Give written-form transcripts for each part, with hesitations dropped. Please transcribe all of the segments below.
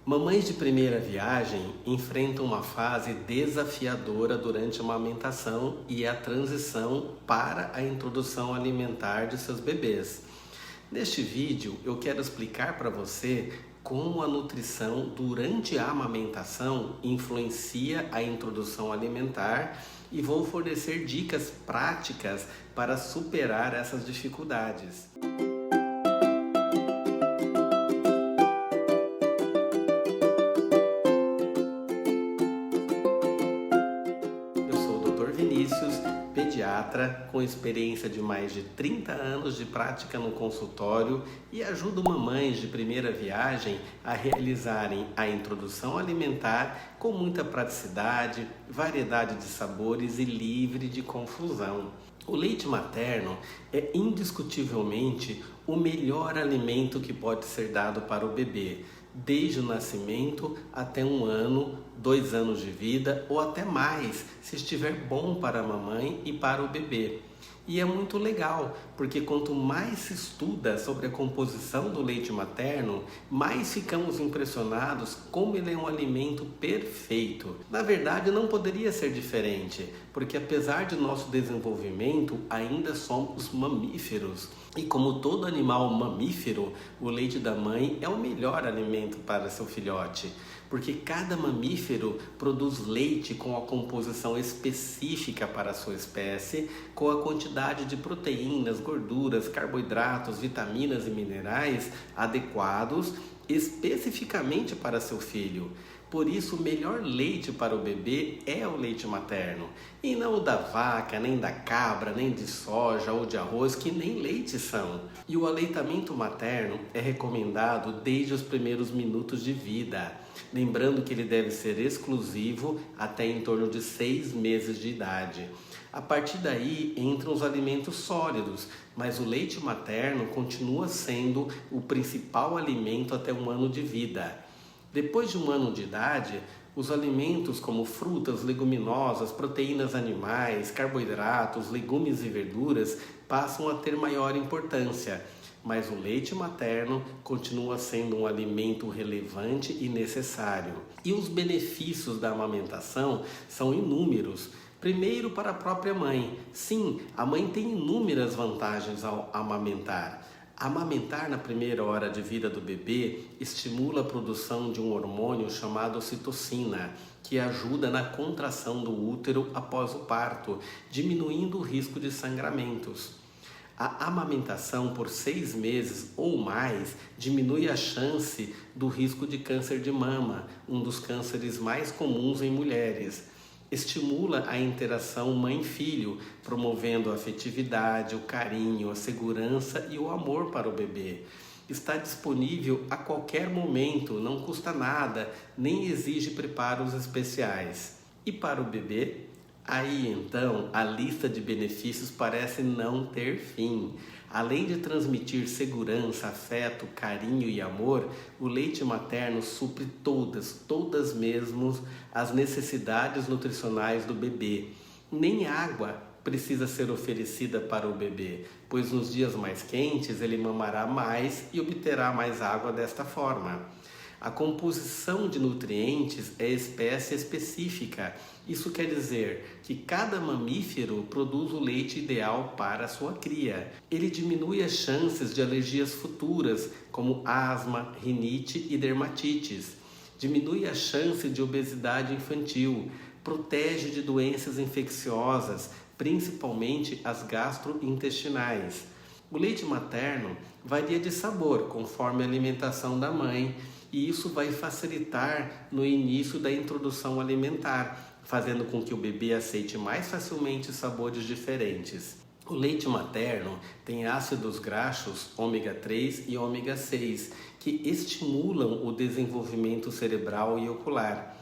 Mamães de primeira viagem enfrentam uma fase desafiadora durante a amamentação e a transição para a introdução alimentar de seus bebês. Neste vídeo eu quero explicar para você como a nutrição durante a amamentação influencia a introdução alimentar e vou fornecer dicas práticas para superar essas dificuldades. Eu sou o Dr. Vinícius, pediatra com experiência de mais de 30 anos de prática no consultório e ajudo mamães de primeira viagem a realizarem a introdução alimentar com muita praticidade, variedade de sabores e livre de confusão. O leite materno é indiscutivelmente o melhor alimento que pode ser dado para o bebê, desde o nascimento até 1 ano, 2 anos de vida ou até mais, se estiver bom para a mamãe e para o bebê. E é muito legal, porque quanto mais se estuda sobre a composição do leite materno, mais ficamos impressionados como ele é um alimento perfeito. Na verdade, não poderia ser diferente, porque apesar de nosso desenvolvimento, ainda somos mamíferos. E como todo animal mamífero, o leite da mãe é o melhor alimento para seu filhote, porque cada mamífero produz leite com a composição específica para a sua espécie, com a quantidade de proteínas, gorduras, carboidratos, vitaminas e minerais adequados especificamente para seu filho. Por isso, o melhor leite para o bebê é o leite materno, e não o da vaca, nem da cabra, nem de soja ou de arroz, que nem leite são. E o aleitamento materno é recomendado desde os primeiros minutos de vida, lembrando que ele deve ser exclusivo até em torno de 6 meses de idade. A partir daí entram os alimentos sólidos, mas o leite materno continua sendo o principal alimento até 1 ano de vida. Depois de 1 ano de idade, os alimentos como frutas, leguminosas, proteínas animais, carboidratos, legumes e verduras passam a ter maior importância, mas o leite materno continua sendo um alimento relevante e necessário. E os benefícios da amamentação são inúmeros. Primeiro, para a própria mãe. Sim, a mãe tem inúmeras vantagens ao amamentar. Amamentar na primeira hora de vida do bebê estimula a produção de um hormônio chamado ocitocina, que ajuda na contração do útero após o parto, diminuindo o risco de sangramentos. A amamentação por 6 meses ou mais diminui a chance do risco de câncer de mama, um dos cânceres mais comuns em mulheres. Estimula a interação mãe-filho, promovendo a afetividade, o carinho, a segurança e o amor para o bebê. Está disponível a qualquer momento, não custa nada, nem exige preparos especiais. E para o bebê? Aí então a lista de benefícios parece não ter fim. Além de transmitir segurança, afeto, carinho e amor, o leite materno supre todas mesmo as necessidades nutricionais do bebê. Nem água precisa ser oferecida para o bebê, pois nos dias mais quentes ele mamará mais e obterá mais água desta forma. A composição de nutrientes é espécie específica. Isso quer dizer que cada mamífero produz o leite ideal para a sua cria. Ele diminui as chances de alergias futuras, como asma, rinite e dermatites. Diminui a chance de obesidade infantil. Protege de doenças infecciosas, principalmente as gastrointestinais. O leite materno varia de sabor conforme a alimentação da mãe, e isso vai facilitar no início da introdução alimentar, fazendo com que o bebê aceite mais facilmente sabores diferentes. O leite materno tem ácidos graxos ômega 3 e ômega 6, que estimulam o desenvolvimento cerebral e ocular.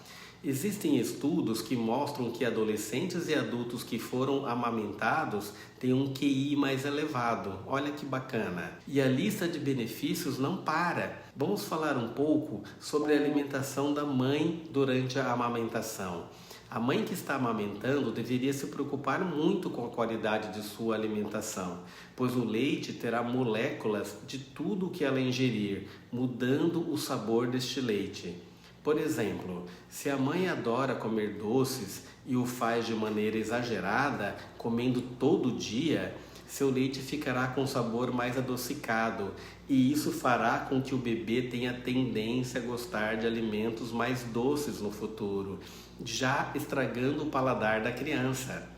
Existem estudos que mostram que adolescentes e adultos que foram amamentados têm um QI mais elevado. Olha que bacana! E a lista de benefícios não para. Vamos falar um pouco sobre a alimentação da mãe durante a amamentação. A mãe que está amamentando deveria se preocupar muito com a qualidade de sua alimentação, pois o leite terá moléculas de tudo o que ela ingerir, mudando o sabor deste leite. Por exemplo, se a mãe adora comer doces e o faz de maneira exagerada, comendo todo dia, seu leite ficará com sabor mais adocicado e isso fará com que o bebê tenha tendência a gostar de alimentos mais doces no futuro, já estragando o paladar da criança.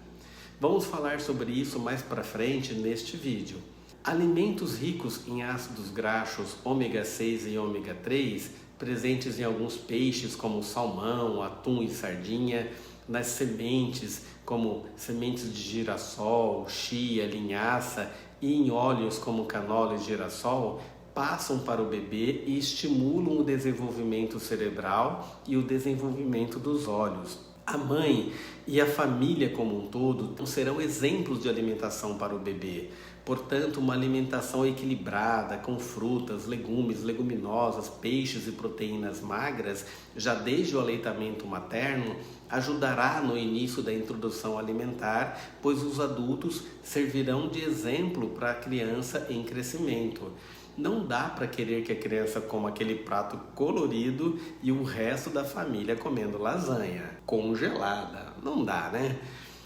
Vamos falar sobre isso mais para frente neste vídeo. Alimentos ricos em ácidos graxos ômega 6 e ômega 3, presentes em alguns peixes como salmão, atum e sardinha, nas sementes como sementes de girassol, chia, linhaça e em óleos como canola e girassol, passam para o bebê e estimulam o desenvolvimento cerebral e o desenvolvimento dos olhos. A mãe e a família como um todo serão exemplos de alimentação para o bebê. Portanto, uma alimentação equilibrada, com frutas, legumes, leguminosas, peixes e proteínas magras, já desde o aleitamento materno, ajudará no início da introdução alimentar, pois os adultos servirão de exemplo para a criança em crescimento. Não dá para querer que a criança coma aquele prato colorido e o resto da família comendo lasanha congelada. Não dá, né?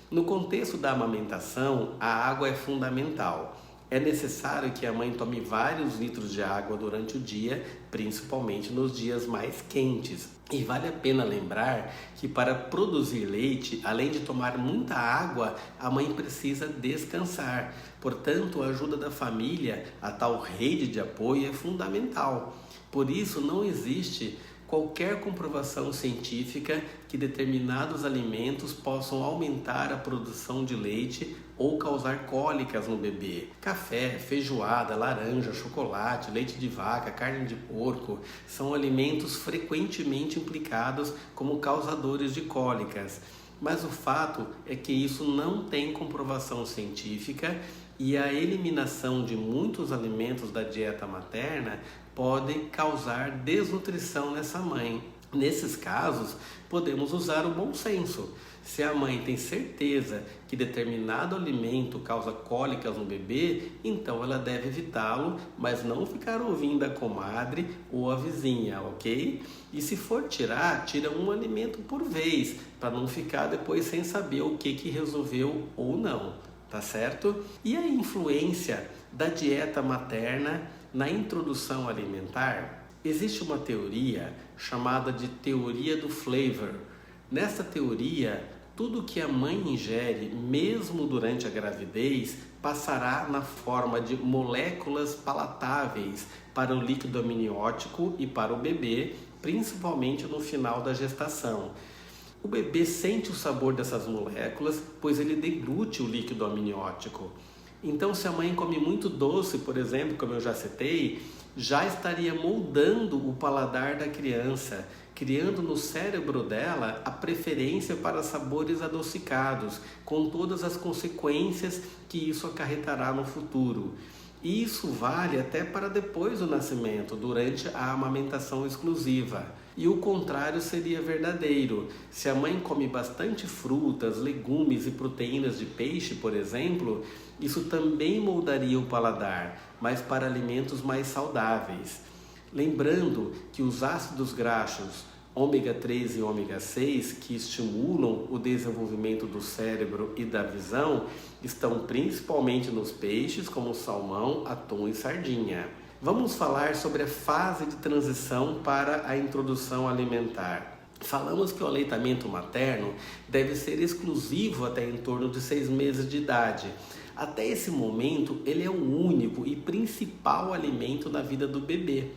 No contexto da amamentação, a água é fundamental. É necessário que a mãe tome vários litros de água durante o dia, principalmente nos dias mais quentes. E vale a pena lembrar que para produzir leite, além de tomar muita água, a mãe precisa descansar. Portanto, a ajuda da família, a tal rede de apoio, é fundamental. Por isso, não existe qualquer comprovação científica que determinados alimentos possam aumentar a produção de leite ou causar cólicas no bebê. Café, feijoada, laranja, chocolate, leite de vaca, carne de porco são alimentos frequentemente implicados como causadores de cólicas. Mas o fato é que isso não tem comprovação científica e a eliminação de muitos alimentos da dieta materna pode causar desnutrição nessa mãe. Nesses casos, podemos usar o bom senso. Se a mãe tem certeza que determinado alimento causa cólicas no bebê, então ela deve evitá-lo, mas não ficar ouvindo a comadre ou a vizinha, ok? E se for tirar, tira um alimento por vez, para não ficar depois sem saber o que resolveu ou não, tá certo? E a influência da dieta materna na introdução alimentar? Existe uma teoria chamada de teoria do flavor. Nessa teoria, tudo que a mãe ingere, mesmo durante a gravidez, passará na forma de moléculas palatáveis para o líquido amniótico e para o bebê, principalmente no final da gestação. O bebê sente o sabor dessas moléculas, pois ele deglute o líquido amniótico. Então, se a mãe come muito doce, por exemplo, como eu já citei, já estaria moldando o paladar da criança, criando no cérebro dela a preferência para sabores adocicados, com todas as consequências que isso acarretará no futuro. E isso vale até para depois do nascimento, durante a amamentação exclusiva. E o contrário seria verdadeiro. Se a mãe come bastante frutas, legumes e proteínas de peixe, por exemplo, isso também moldaria o paladar, mas para alimentos mais saudáveis. Lembrando que os ácidos graxos ômega 3 e ômega 6, que estimulam o desenvolvimento do cérebro e da visão, estão principalmente nos peixes como salmão, atum e sardinha. Vamos falar sobre a fase de transição para a introdução alimentar. Falamos que o aleitamento materno deve ser exclusivo até em torno de 6 meses de idade. Até esse momento, ele é o único e principal alimento na vida do bebê.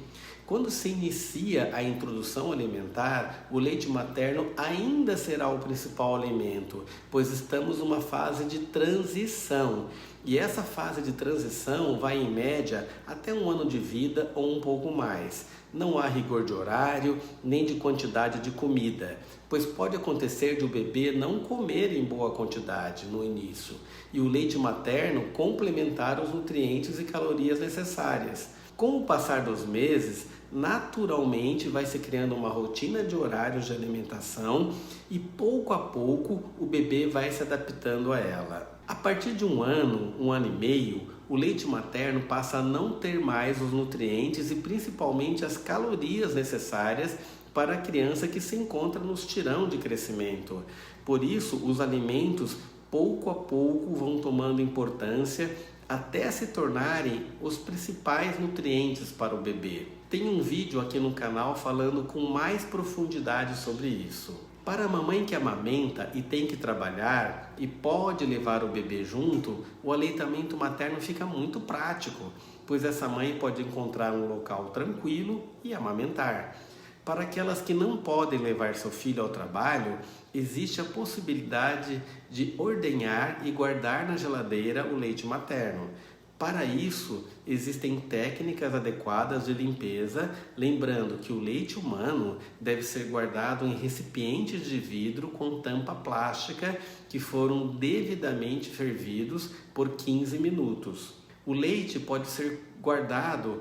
Quando se inicia a introdução alimentar, o leite materno ainda será o principal alimento, pois estamos numa fase de transição. E essa fase de transição vai, em média, até 1 ano de vida ou um pouco mais. Não há rigor de horário, nem de quantidade de comida, pois pode acontecer de o bebê não comer em boa quantidade no início, e o leite materno complementar os nutrientes e calorias necessárias. Com o passar dos meses, naturalmente vai se criando uma rotina de horários de alimentação e pouco a pouco o bebê vai se adaptando a ela. A partir de 1 ano e meio, o leite materno passa a não ter mais os nutrientes e principalmente as calorias necessárias para a criança que se encontra no estirão de crescimento. Por isso, os alimentos pouco a pouco vão tomando importância até se tornarem os principais nutrientes para o bebê. Tem um vídeo aqui no canal falando com mais profundidade sobre isso. Para a mamãe que amamenta e tem que trabalhar e pode levar o bebê junto, o aleitamento materno fica muito prático, pois essa mãe pode encontrar um local tranquilo e amamentar. Para aquelas que não podem levar seu filho ao trabalho, existe a possibilidade de ordenhar e guardar na geladeira o leite materno. Para isso, existem técnicas adequadas de limpeza, lembrando que o leite humano deve ser guardado em recipientes de vidro com tampa plástica que foram devidamente fervidos por 15 minutos. O leite pode ser guardado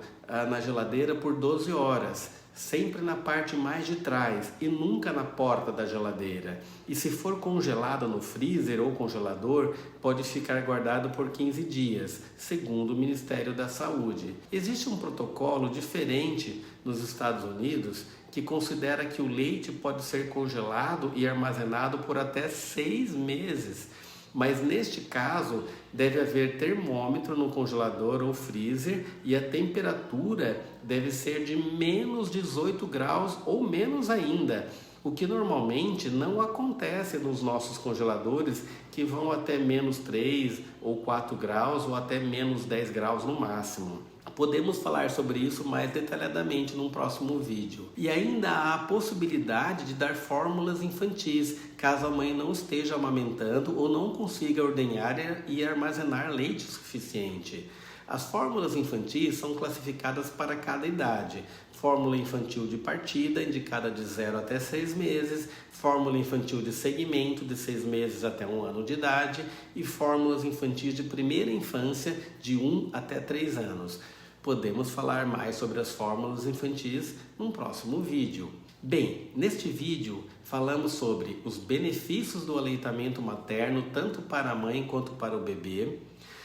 na geladeira por 12 horas, sempre na parte mais de trás e nunca na porta da geladeira. E se for congelado no freezer ou congelador, pode ficar guardado por 15 dias, segundo o Ministério da Saúde. Existe um protocolo diferente nos Estados Unidos que considera que o leite pode ser congelado e armazenado por até 6 meses. Mas neste caso, deve haver termômetro no congelador ou freezer e a temperatura deve ser de menos 18 graus ou menos ainda, o que normalmente não acontece nos nossos congeladores, que vão até menos 3 ou 4 graus ou até menos 10 graus no máximo. Podemos falar sobre isso mais detalhadamente num próximo vídeo. E ainda há a possibilidade de dar fórmulas infantis, caso a mãe não esteja amamentando ou não consiga ordenhar e armazenar leite suficiente. As fórmulas infantis são classificadas para cada idade. Fórmula infantil de partida, indicada de 0 até 6 meses, fórmula infantil de segmento, de 6 meses até 1 ano de idade, e fórmulas infantis de primeira infância, de 1 até 3 anos. Podemos falar mais sobre as fórmulas infantis num próximo vídeo. Bem, neste vídeo falamos sobre os benefícios do aleitamento materno, tanto para a mãe quanto para o bebê,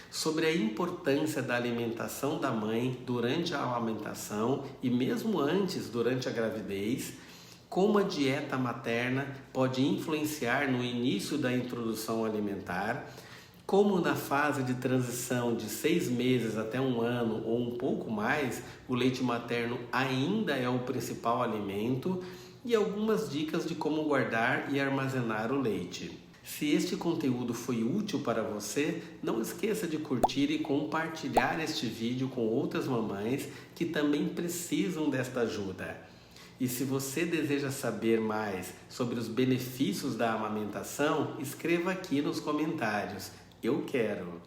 sobre a importância da alimentação da mãe durante a amamentação e mesmo antes, durante a gravidez, como a dieta materna pode influenciar no início da introdução alimentar, como na fase de transição de 6 meses até 1 ano ou um pouco mais, o leite materno ainda é o principal alimento, e algumas dicas de como guardar e armazenar o leite. Se este conteúdo foi útil para você, não esqueça de curtir e compartilhar este vídeo com outras mamães que também precisam desta ajuda. E se você deseja saber mais sobre os benefícios da amamentação, escreva aqui nos comentários. Eu quero!